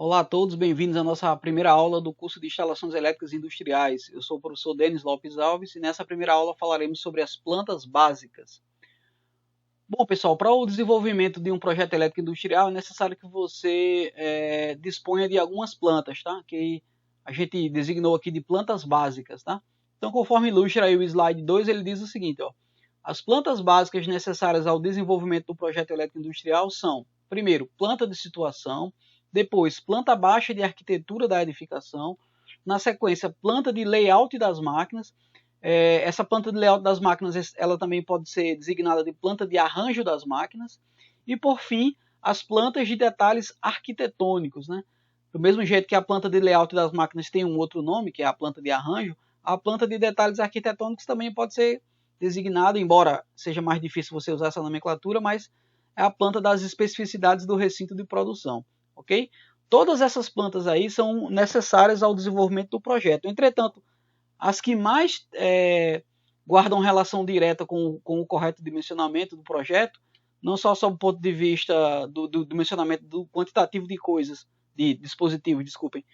Olá a todos, bem-vindos à nossa primeira aula do curso de Instalações Elétricas Industriais. Eu sou o professor Denis Lopes Alves e nessa primeira aula falaremos sobre as plantas básicas. Bom, pessoal, para o desenvolvimento de um projeto elétrico industrial é necessário que você disponha de algumas plantas, tá? Que a gente designou aqui de plantas básicas, tá? Então, conforme ilustra aí o slide 2, ele diz o seguinte, ó. As plantas básicas necessárias ao desenvolvimento do projeto elétrico industrial são, primeiro, planta de situação, depois, planta baixa de arquitetura da edificação, na sequência, planta de layout das máquinas. Essa planta de layout das máquinas, ela também pode ser designada de planta de arranjo das máquinas. E, por fim, as plantas de detalhes arquitetônicos, né? Do mesmo jeito que a planta de layout das máquinas tem um outro nome, que é a planta de arranjo, a planta de detalhes arquitetônicos também pode ser designada, embora seja mais difícil você usar essa nomenclatura, mas é a planta das especificidades do recinto de produção, ok? Todas essas plantas aí são necessárias ao desenvolvimento do projeto. Entretanto, as que mais guardam relação direta com o correto dimensionamento do projeto, não só sob o ponto de vista do dimensionamento do quantitativo de coisas, de dispositivos, desculpem,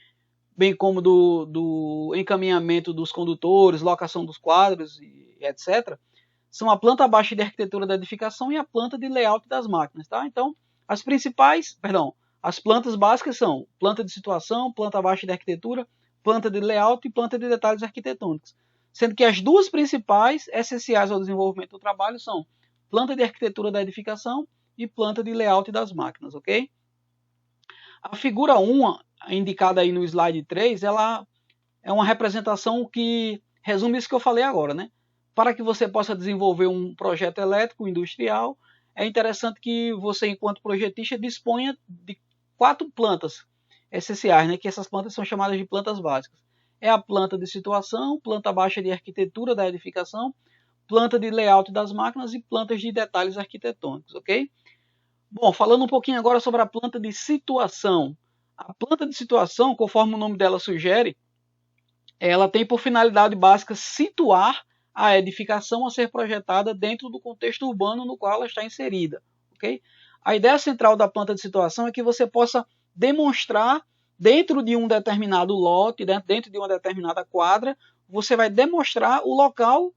bem como do encaminhamento dos condutores, locação dos quadros, etc., são a planta baixa de arquitetura da edificação e a planta de layout das máquinas. Tá? Então, as plantas básicas são planta de situação, planta baixa de arquitetura, planta de layout e planta de detalhes arquitetônicos. Sendo que as duas principais, essenciais ao desenvolvimento do trabalho, são planta de arquitetura da edificação e planta de layout das máquinas, ok? A figura 1, indicada aí no slide 3, ela é uma representação que resume isso que eu falei agora, né? Para que você possa desenvolver um projeto elétrico industrial, é interessante que você, enquanto projetista, disponha de 4 plantas essenciais, né? Que essas plantas são chamadas de plantas básicas. É a planta de situação, planta baixa de arquitetura da edificação, planta de layout das máquinas e plantas de detalhes arquitetônicos, ok? Bom, falando um pouquinho agora sobre a planta de situação. A planta de situação, conforme o nome dela sugere, ela tem por finalidade básica situar a edificação a ser projetada dentro do contexto urbano no qual ela está inserida. Okay? A ideia central da planta de situação é que você possa demonstrar dentro de um determinado lote, dentro de uma determinada quadra, você vai demonstrar o local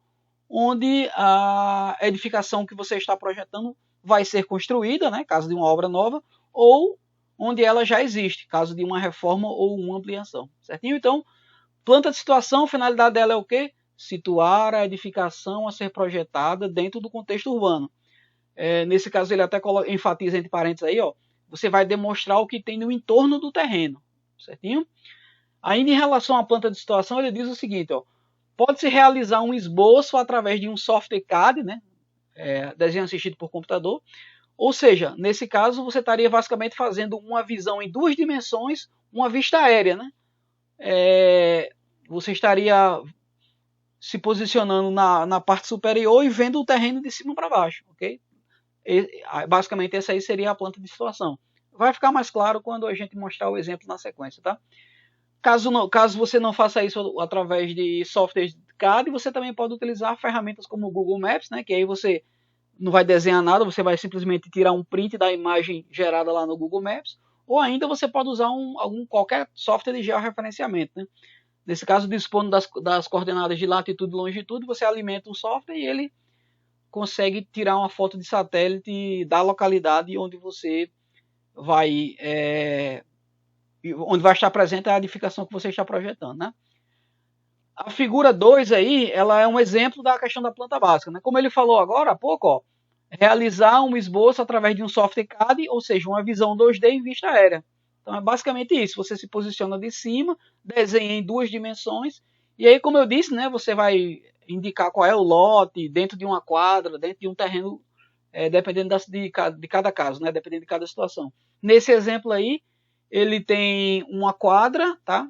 onde a edificação que você está projetando vai ser construída, né, caso de uma obra nova, ou onde ela já existe, caso de uma reforma ou uma ampliação. Certinho? Então, planta de situação, a finalidade dela é o quê? Situar a edificação a ser projetada dentro do contexto urbano. Nesse caso, ele até enfatiza entre parênteses aí, ó, você vai demonstrar o que tem no entorno do terreno. Certinho? Ainda em relação à planta de situação, ele diz o seguinte, ó, pode-se realizar um esboço através de um software CAD, né, desenho assistido por computador, ou seja, nesse caso você estaria basicamente fazendo uma visão em 2 dimensões, uma vista aérea, né? Você estaria se posicionando na parte superior e vendo o terreno de cima para baixo, ok? Basicamente essa aí seria a planta de situação. Vai ficar mais claro quando a gente mostrar o exemplo na sequência, tá? Caso você não faça isso através de softwares CAD, você também pode utilizar ferramentas como o Google Maps, né? Que aí você não vai desenhar nada, você vai simplesmente tirar um print da imagem gerada lá no Google Maps, ou ainda você pode usar qualquer software de georreferenciamento, né? Nesse caso, dispondo das coordenadas de latitude e longitude, você alimenta um software e ele consegue tirar uma foto de satélite da localidade onde você vai onde vai estar presente a edificação que você está projetando, né? A figura 2 aí, ela é um exemplo da questão da planta básica, né? Como ele falou agora há pouco, ó, realizar um esboço através de um software CAD, ou seja, uma visão 2D em vista aérea. Então é basicamente isso, você se posiciona de cima, desenha em 2 dimensões, e aí, como eu disse, né, você vai indicar qual é o lote, dentro de uma quadra, dentro de um terreno, dependendo de cada caso, né, dependendo de cada situação. Nesse exemplo aí, ele tem uma quadra, tá?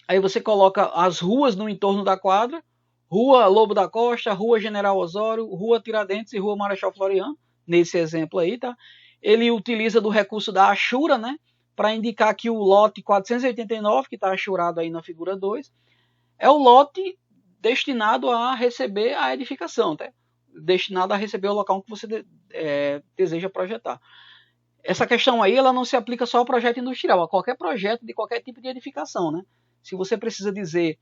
Aí você coloca as ruas no entorno da quadra, Rua Lobo da Costa, Rua General Osório, Rua Tiradentes e Rua Marechal Floriano, nesse exemplo aí, tá? Ele utiliza do recurso da Ashura, né, para indicar que o lote 489, que está achurado aí na figura 2, é o lote destinado a receber a edificação, tá? Destinado a receber o local que você deseja projetar. essa questão aí ela não se aplica só ao projeto industrial, a qualquer projeto de qualquer tipo de edificação, né? Se você precisa dizer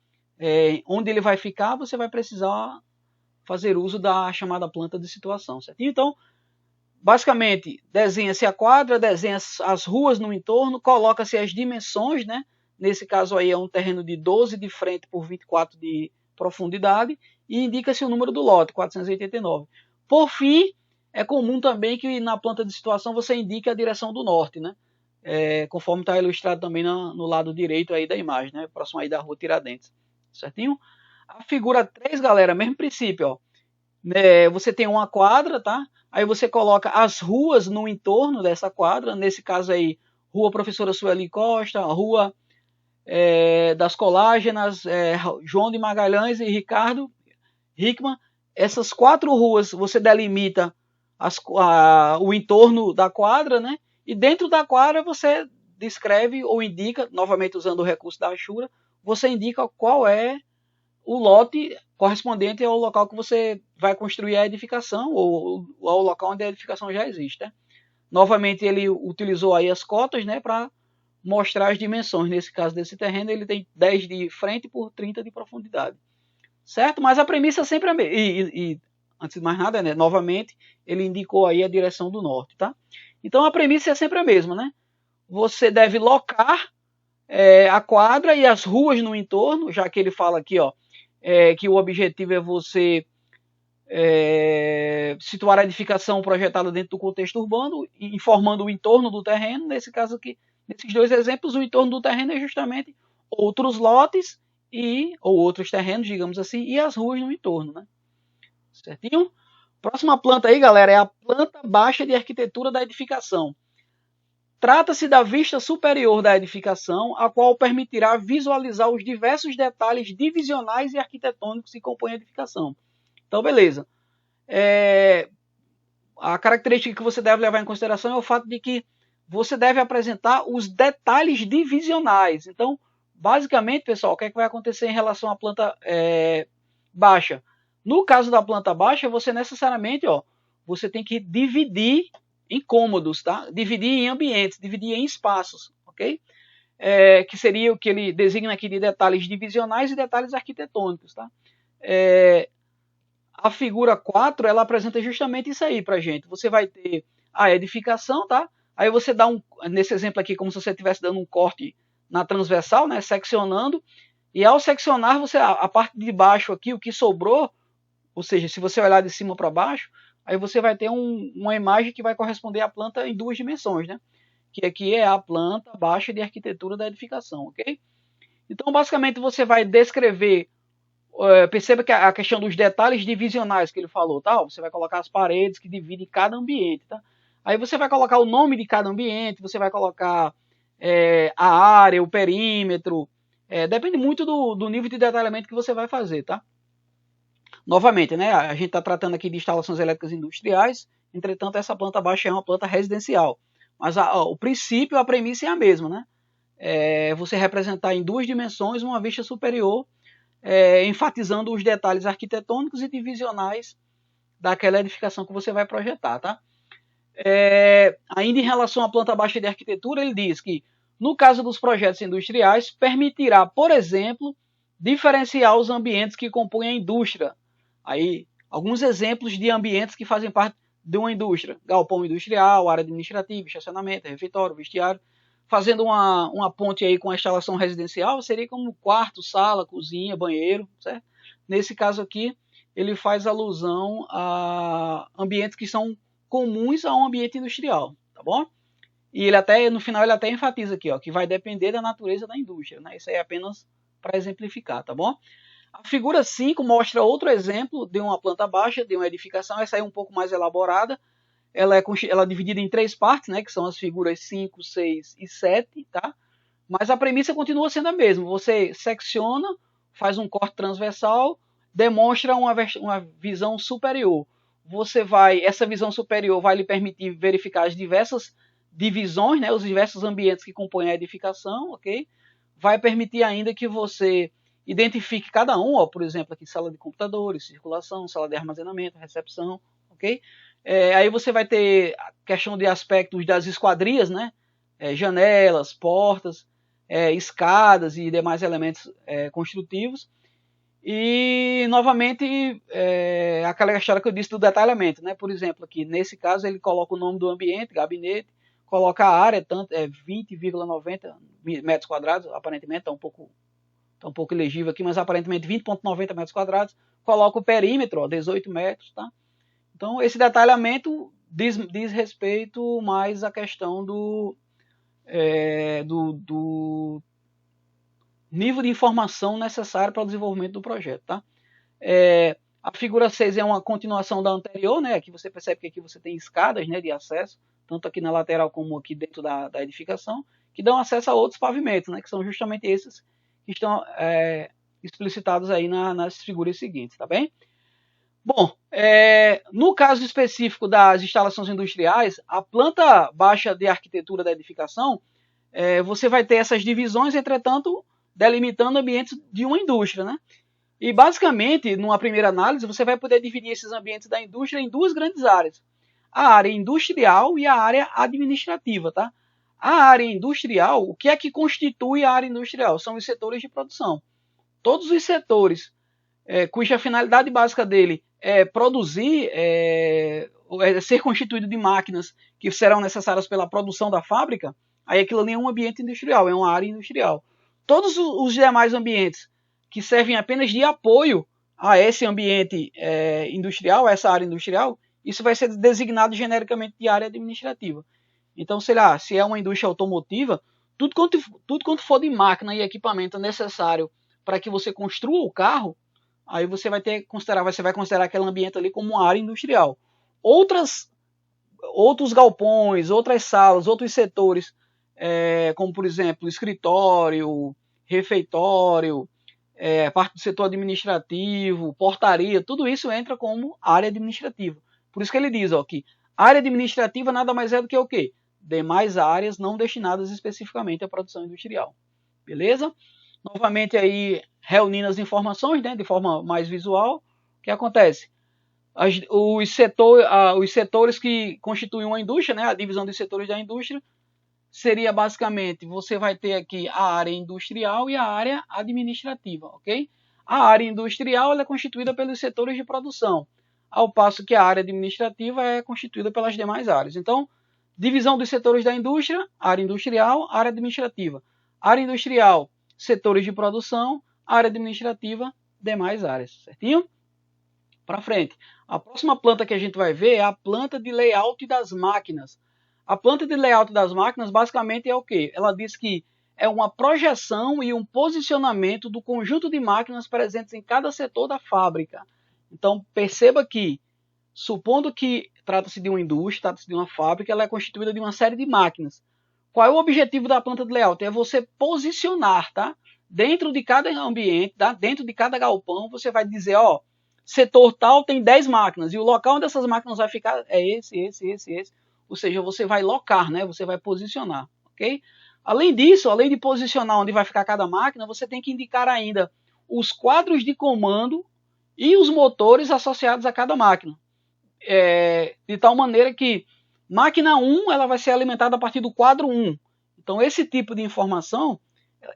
onde ele vai ficar, você vai precisar fazer uso da chamada planta de situação, certo? Então, basicamente, desenha-se a quadra, desenha as ruas no entorno, coloca-se as dimensões, né? Nesse caso aí é um terreno de 12 de frente por 24 de profundidade e indica-se o número do lote, 489. Por fim, é comum também que na planta de situação você indique a direção do norte, né? Conforme está ilustrado também no lado direito aí da imagem, né? Próximo aí da rua Tiradentes, certinho? A figura 3, galera, mesmo princípio, ó. Você tem uma quadra, tá? Aí você coloca as ruas no entorno dessa quadra, nesse caso aí, Rua Professora Sueli Costa, Rua das Colágenas, João de Magalhães e Ricardo Hickman. Essas 4 ruas você delimita o entorno da quadra, né? E dentro da quadra você descreve ou indica, novamente usando o recurso da Ashura, você indica qual é o lote correspondente ao local que você vai construir a edificação ou ao local onde a edificação já existe. Né? Novamente ele utilizou aí as cotas, né, para mostrar as dimensões. Nesse caso desse terreno ele tem 10 de frente por 30 de profundidade. Certo? Mas a premissa sempre é a mesma. E antes de mais nada, né, novamente ele indicou aí a direção do norte. Tá? Então a premissa é sempre a mesma. Né? Você deve locar a quadra e as ruas no entorno, já que ele fala aqui, ó, que o objetivo é você situar a edificação projetada dentro do contexto urbano, informando o entorno do terreno. Nesse caso aqui, nesses 2 exemplos, o entorno do terreno é justamente outros lotes ou outros terrenos, digamos assim, e as ruas no entorno, né? Certinho? Próxima planta aí, galera, é a planta baixa de arquitetura da edificação. Trata-se da vista superior da edificação, a qual permitirá visualizar os diversos detalhes divisionais e arquitetônicos que compõem a edificação. Então, beleza. A característica que você deve levar em consideração é o fato de que você deve apresentar os detalhes divisionais. Então, basicamente, pessoal, o que é que vai acontecer em relação à planta baixa? No caso da planta baixa, você necessariamente, você tem que dividir em cômodos, tá? Dividir em ambientes, dividir em espaços, ok? Que seria o que ele designa aqui de detalhes divisionais e detalhes arquitetônicos, tá? A figura 4, ela apresenta justamente isso aí pra gente. Você vai ter a edificação, tá? Aí você dá nesse exemplo aqui, como se você estivesse dando um corte na transversal, né? Seccionando. E ao seccionar, a parte de baixo aqui, o que sobrou, ou seja, se você olhar de cima para baixo, aí você vai ter uma imagem que vai corresponder à planta em 2 dimensões, né? Que aqui é a planta baixa de arquitetura da edificação, ok? Então, basicamente, você vai descrever, perceba que a questão dos detalhes divisionais que ele falou, tá? Você vai colocar as paredes que dividem cada ambiente, tá? Aí você vai colocar o nome de cada ambiente, você vai colocar a área, o perímetro, depende muito do nível de detalhamento que você vai fazer, tá? Novamente, né, a gente está tratando aqui de instalações elétricas industriais, entretanto essa planta baixa é uma planta residencial. Mas o princípio, a premissa é a mesma, né? Você representar em 2 dimensões uma vista superior, enfatizando os detalhes arquitetônicos e divisionais daquela edificação que você vai projetar, tá? Ainda em relação à planta baixa de arquitetura, ele diz que, no caso dos projetos industriais, permitirá, por exemplo, diferenciar os ambientes que compõem a indústria. Aí, alguns exemplos de ambientes que fazem parte de uma indústria: galpão industrial, área administrativa, estacionamento, refeitório, vestiário. Fazendo uma ponte aí com a instalação residencial, seria como quarto, sala, cozinha, banheiro, certo? Nesse caso aqui, ele faz alusão a ambientes que são comuns a um ambiente industrial, tá bom? E ele até, no final, ele até enfatiza aqui, que vai depender da natureza da indústria, né? Isso aí é apenas para exemplificar, tá bom? A figura 5 mostra outro exemplo de uma planta baixa, de uma edificação. Essa aí é um pouco mais elaborada. Ela é dividida em 3 partes, né? Que são as figuras 5, 6 e 7, tá? Mas a premissa continua sendo a mesma. Você secciona, faz um corte transversal, demonstra uma visão superior. Essa visão superior vai lhe permitir verificar as diversas divisões, né? Os diversos ambientes que compõem a edificação, ok? Vai permitir ainda que você identifique cada um, por exemplo, aqui sala de computadores, circulação, sala de armazenamento, recepção, ok? Aí você vai ter a questão de aspectos das esquadrias, né? Janelas, portas, escadas e demais elementos construtivos. E, novamente, aquela história que eu disse do detalhamento, né? Por exemplo, aqui, nesse caso, ele coloca o nome do ambiente, gabinete, coloca a área, 20,90 metros quadrados, aparentemente, está um pouco ilegível aqui, mas aparentemente 20,90 metros quadrados, coloca o perímetro, 18 metros, tá? Então, esse detalhamento diz respeito mais à questão do nível de informação necessário para o desenvolvimento do projeto, tá? A figura 6 é uma continuação da anterior, né? Aqui você percebe que aqui você tem escadas, né, de acesso, tanto aqui na lateral como aqui dentro da edificação, que dão acesso a outros pavimentos, né, que são justamente esses que estão explicitados aí nas figuras seguintes, tá bem? Bom, no caso específico das instalações industriais, a planta baixa de arquitetura da edificação, você vai ter essas divisões, entretanto, delimitando ambientes de uma indústria, né? E basicamente, numa primeira análise, você vai poder dividir esses ambientes da indústria em duas grandes áreas: a área industrial e a área administrativa, tá? A área industrial, o que é que constitui a área industrial? São os setores de produção. Todos os setores cuja finalidade básica dele é produzir, ser constituído de máquinas que serão necessárias pela produção da fábrica, aí aquilo ali é um ambiente industrial, é uma área industrial. Todos os demais ambientes que servem apenas de apoio a esse ambiente industrial, a essa área industrial, isso vai ser designado genericamente de área administrativa. Então, sei lá, se é uma indústria automotiva, tudo quanto for de máquina e equipamento necessário para que você construa o carro, aí você vai considerar aquele ambiente ali como uma área industrial. Outros galpões, outras salas, outros setores, como por exemplo escritório, refeitório, parte do setor administrativo, portaria, tudo isso entra como área administrativa. Por isso que ele diz que área administrativa nada mais é do que o quê? Demais áreas não destinadas especificamente à produção industrial. Beleza? Novamente aí reunindo as informações, né, de forma mais visual, o que acontece? Os setores que constituem uma indústria, né, a divisão dos setores da indústria, seria basicamente, você vai ter aqui a área industrial e a área administrativa, ok? A área industrial ela é constituída pelos setores de produção, ao passo que a área administrativa é constituída pelas demais áreas. Então, divisão dos setores da indústria, área industrial, área administrativa. Área industrial, setores de produção, área administrativa, demais áreas, certinho? Para frente. A próxima planta que a gente vai ver é a planta de layout das máquinas. A planta de layout das máquinas basicamente é o quê? Ela diz que é uma projeção e um posicionamento do conjunto de máquinas presentes em cada setor da fábrica. Então perceba que, supondo que trata-se de uma indústria, trata-se de uma fábrica, ela é constituída de uma série de máquinas. Qual é o objetivo da planta de layout? É você posicionar, tá? Dentro de cada ambiente, tá? Dentro de cada galpão, você vai dizer, setor tal tem 10 máquinas, e o local onde essas máquinas vai ficar é esse. Ou seja, você vai locar, né? Você vai posicionar, ok? Além disso, além de posicionar onde vai ficar cada máquina, você tem que indicar ainda os quadros de comando e os motores associados a cada máquina. De tal maneira que máquina 1 ela vai ser alimentada a partir do quadro 1. Então, esse tipo de informação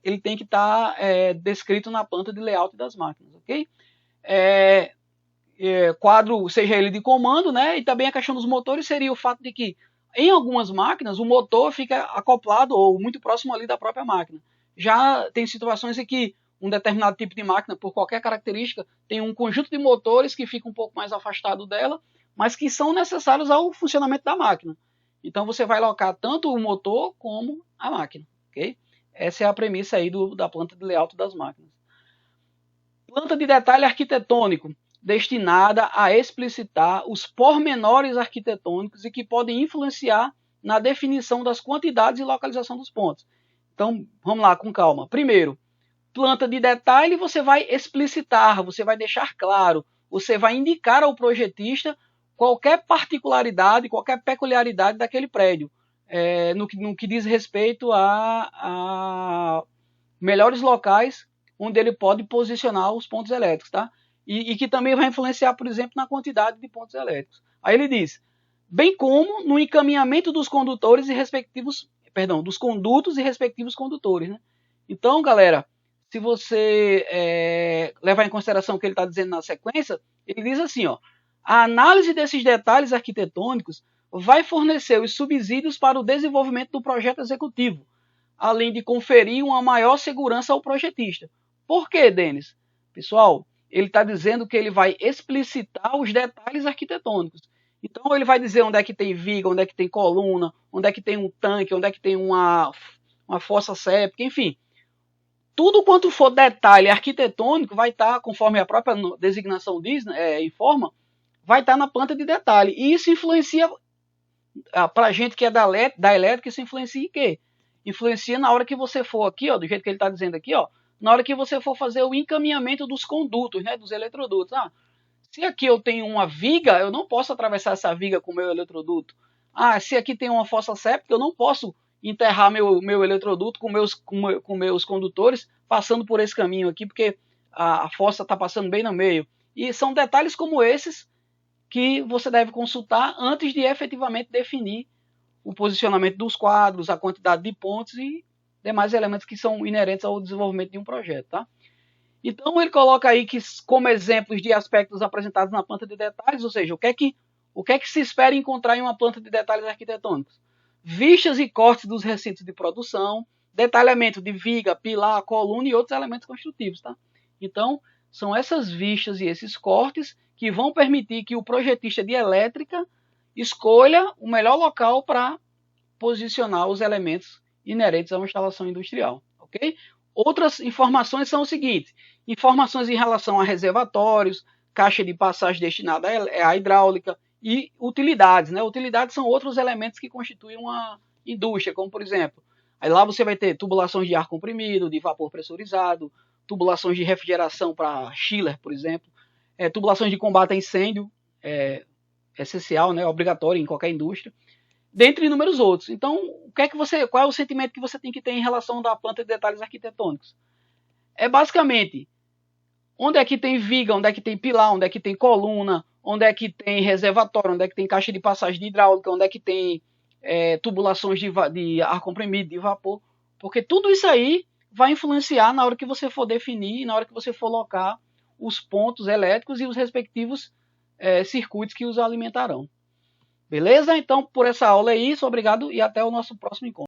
ele tem que estar descrito na planta de layout das máquinas, ok? Quadro, seja ele de comando, né? E também a questão dos motores seria o fato de que em algumas máquinas o motor fica acoplado ou muito próximo ali da própria máquina. Já tem situações em que um determinado tipo de máquina, por qualquer característica, tem um conjunto de motores que fica um pouco mais afastado dela, mas que são necessários ao funcionamento da máquina. Então você vai locar tanto o motor como a máquina, ok? Essa é a premissa aí da planta de layout das máquinas. Planta de detalhe arquitetônico, destinada a explicitar os pormenores arquitetônicos e que podem influenciar na definição das quantidades e localização dos pontos. Então, vamos lá, com calma. Primeiro, planta de detalhe você vai explicitar, você vai deixar claro, você vai indicar ao projetista qualquer particularidade, qualquer peculiaridade daquele prédio, no que diz respeito a melhores locais onde ele pode posicionar os pontos elétricos, tá? E que também vai influenciar, por exemplo, na quantidade de pontos elétricos. Aí ele diz, bem como no encaminhamento dos condutores e respectivos, dos condutos e respectivos condutores, né? Então, galera, se você levar em consideração o que ele está dizendo na sequência, ele diz assim, ó, a análise desses detalhes arquitetônicos vai fornecer os subsídios para o desenvolvimento do projeto executivo, além de conferir uma maior segurança ao projetista. Por quê, Denis? Pessoal, ele está dizendo que ele vai explicitar os detalhes arquitetônicos. Então, ele vai dizer onde é que tem viga, onde é que tem coluna, onde é que tem um tanque, onde é que tem uma fossa séptica, enfim. Tudo quanto for detalhe arquitetônico vai estar, conforme a própria designação diz, informa, vai estar na planta de detalhe. E isso influencia, para a gente que é da elétrica, isso influencia em quê? Influencia na hora que você for aqui, ó, do jeito que ele está dizendo aqui, ó, na hora que você for fazer o encaminhamento dos condutos, né, dos eletrodutos. Se aqui eu tenho uma viga, eu não posso atravessar essa viga com o meu eletroduto. Se aqui tem uma fossa séptica, eu não posso enterrar meu eletroduto com meus condutores passando por esse caminho aqui, porque a fossa está passando bem no meio. E são detalhes como esses que você deve consultar antes de efetivamente definir o posicionamento dos quadros, a quantidade de pontos e demais elementos que são inerentes ao desenvolvimento de um projeto, tá? Então ele coloca aí que como exemplos de aspectos apresentados na planta de detalhes, ou seja, o que é que se espera encontrar em uma planta de detalhes arquitetônicos? Vistas e cortes dos recintos de produção, detalhamento de viga, pilar, coluna e outros elementos construtivos, tá? Então, são essas vistas e esses cortes que vão permitir que o projetista de elétrica escolha o melhor local para posicionar os elementos inerentes a uma instalação industrial, ok? Outras informações são o seguinte: informações em relação a reservatórios, caixa de passagem destinada à hidráulica e utilidades, né? Utilidades são outros elementos que constituem uma indústria, como por exemplo, aí lá você vai ter tubulações de ar comprimido, de vapor pressurizado, tubulações de refrigeração para chiller, por exemplo, tubulações de combate a incêndio, essencial, né? Obrigatório em qualquer indústria, dentre inúmeros outros. Então, qual é o sentimento que você tem que ter em relação à planta de detalhes arquitetônicos? É basicamente onde é que tem viga, onde é que tem pilar, onde é que tem coluna, onde é que tem reservatório, onde é que tem caixa de passagem de hidráulica, onde é que tem tubulações de ar comprimido, de vapor, porque tudo isso aí vai influenciar na hora que você for definir, na hora que você for locar os pontos elétricos e os respectivos circuitos que os alimentarão. Beleza? Então, por essa aula é isso. Obrigado e até o nosso próximo encontro.